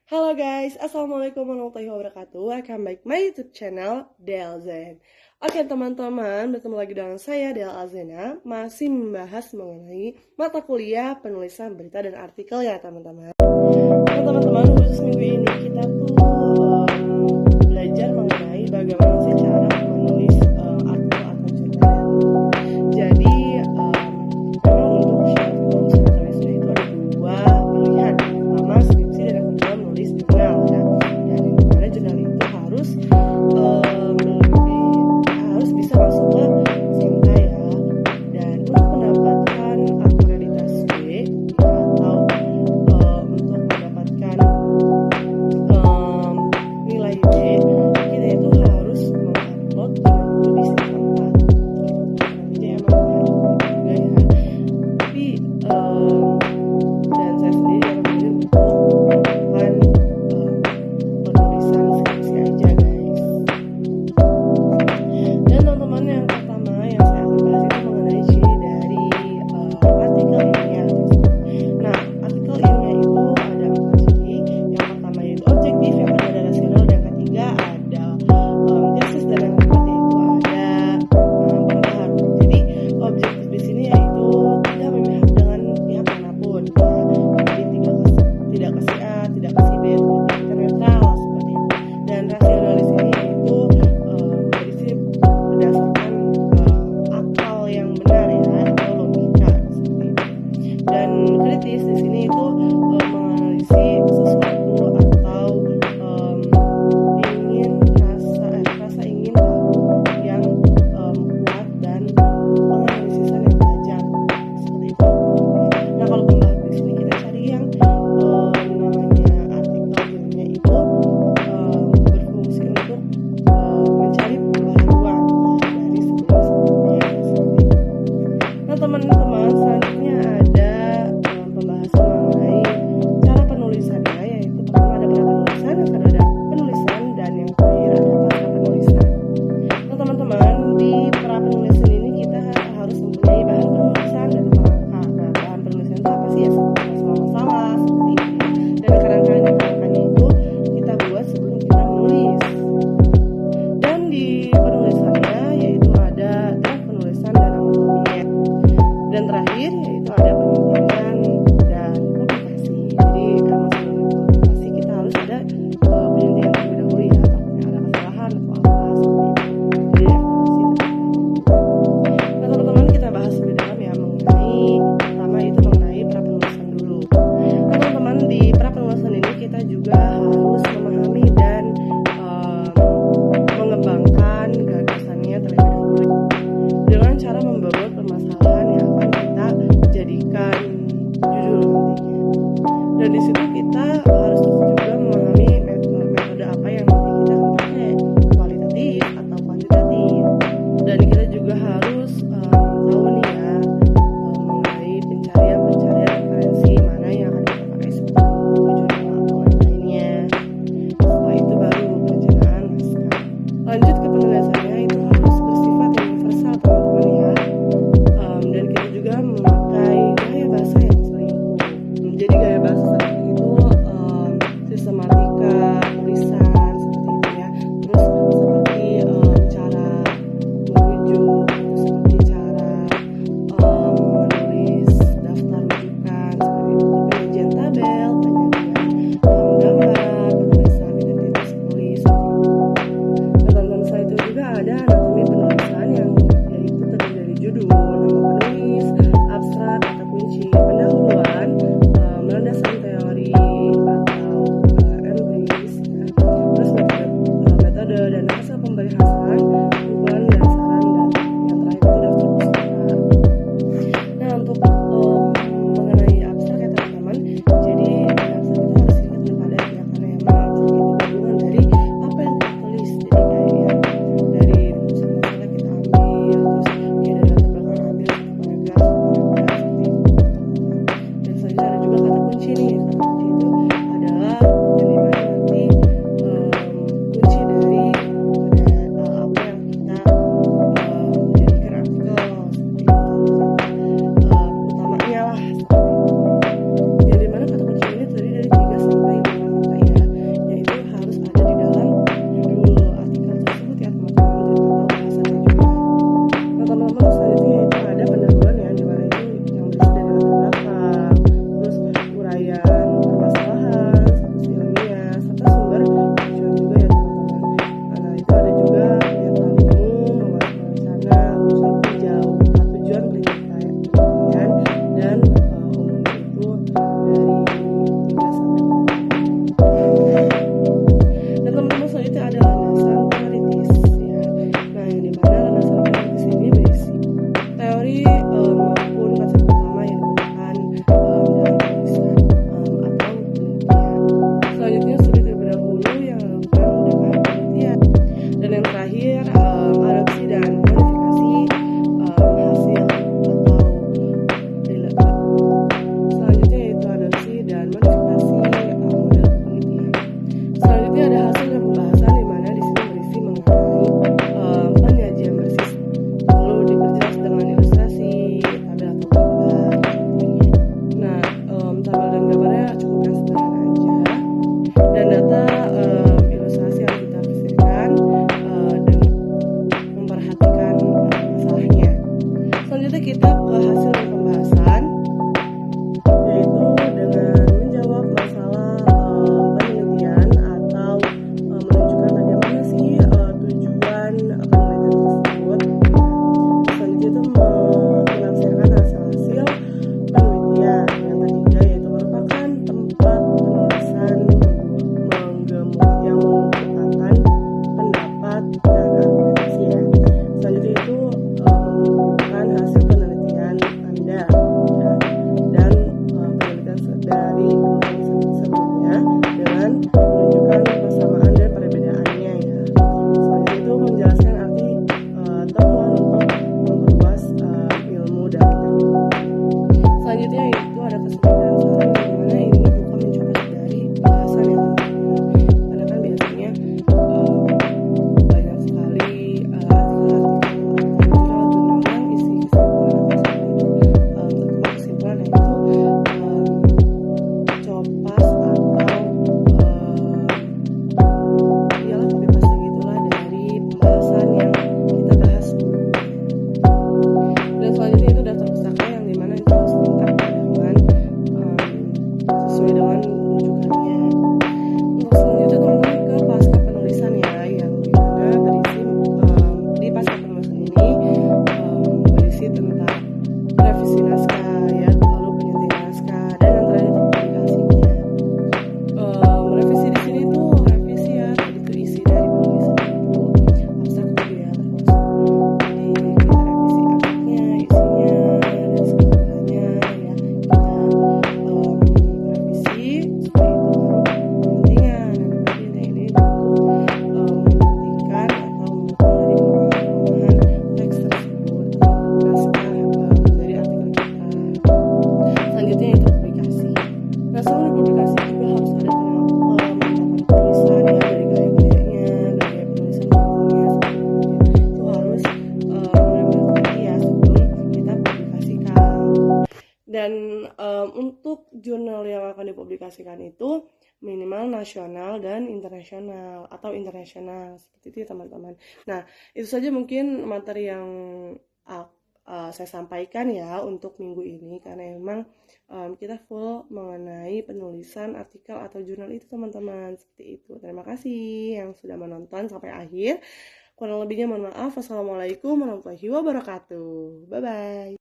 Halo guys, Assalamualaikum warahmatullahi wabarakatuh. Welcome back my YouTube channel, Delzen. Oke teman-teman, bertemu lagi dengan saya, Del Alzena, masih membahas mengenai mata kuliah penulisan berita dan artikel ya teman-teman. Nah teman-teman, khusus minggu ini kita tuh belajar mengenai bagaimana sih cara menulis artikel atau jurnal. Jadi memang untuk syarat kelulusan penulisnya itu ada dua pilihan. Pertama skripsi dan yang kedua menulis jurnal ya. Dan yang dimana jurnal itu harus bisa masuk ke SMK ya. Dan untuk mendapatkan akreditasi atau untuk mendapatkan nilai B, kita itu harus mengupload jurnal itu di SMK. Nantinya emang juga ya. Tapi dan saya sendiri yang memilih untuk melakukan penulisan skripsi aja guys. Dan teman-teman, yang pertama yang saya akan bahas itu mengenai ciri dari artikel ilmiah. Nah, artikel ilmiah itu ada 4 ciri. Yang pertama yaitu objektif, yang kedua ada rasional, dan yang ketiga ada tesis, dan yang keempat yaitu ada pembaharu. Jadi objektif di sini yaitu tidak memihak dengan pihak manapun ya. Jadi tidak ke si A, tidak ke si B, tapi netral seperti itu. Dan rasional di sini yaitu berisi berdasarkan akal yang benar ya, atau logika seperti itu. Dan kritis di sini itu menganalisis sesuatu atau rasa ingin tahu yang kuat dan penganalisisan yang tajam seperti itu. Nah, kalau pembahasan di sini kita cari yang namanya artikel ilmiah itu menunjukkan persamaan dan perbedaannya ya. Selanjutnya itu menjelaskan arti temuan untuk memperluas ilmu dan teknologi. Selanjutnya itu ada kesempatan saran, dimana ini bukan mencoba dari bahasan yang karena kan biasanya banyak sekali artikel-artikel atau jurnal yang isi kesimpulan atau seperti itu kesimpulan itu copas atau iyalah copy paste gitulah dari pembahasan yang kita bahas sebelumnya. Dan selanjutnya itu daftar pustaka yang dimana itu harus lengkap dengan sesuai dengan rujukannya. Untuk selanjutnya teman-teman ke pasca penulisan ya, yang dimana berisi di pasca penulisan ini berisi tentang revisi naskah ya, lalu penyunting naskah, dan yang terakhir itu publikasinya. Revisi di sini tuh revisi ya, itu isi dari penulisan itu abstrak juga ya, termasuk jadi kita revisi abstraknya, isinya, dan segalanya ya, kita revisi supaya itu baru penyuntingan. Nah, nanti ini untuk menyuntingkan atau memotong dari kelemahan teks tersebut, naskah dari artikel kita. Selanjutnya itu publikasi. Nah, selain publikasi juga harus ada penetapan tulisan ya, dari gaya-gayanya, gaya penulisan bukunya seperti itu harus benar-benar teliti ya sebelum kita publikasikan. Dan untuk jurnal yang akan dipublikasikan itu minimal nasional dan internasional atau internasional seperti itu ya teman-teman. Nah, itu saja mungkin materi yang saya sampaikan ya untuk minggu ini, karena memang kita full mengenai penulisan artikel atau jurnal itu teman-teman, seperti itu. Terima kasih yang sudah menonton sampai akhir. Kurang lebihnya mohon maaf. Wassalamualaikum warahmatullahi wabarakatuh. Bye bye.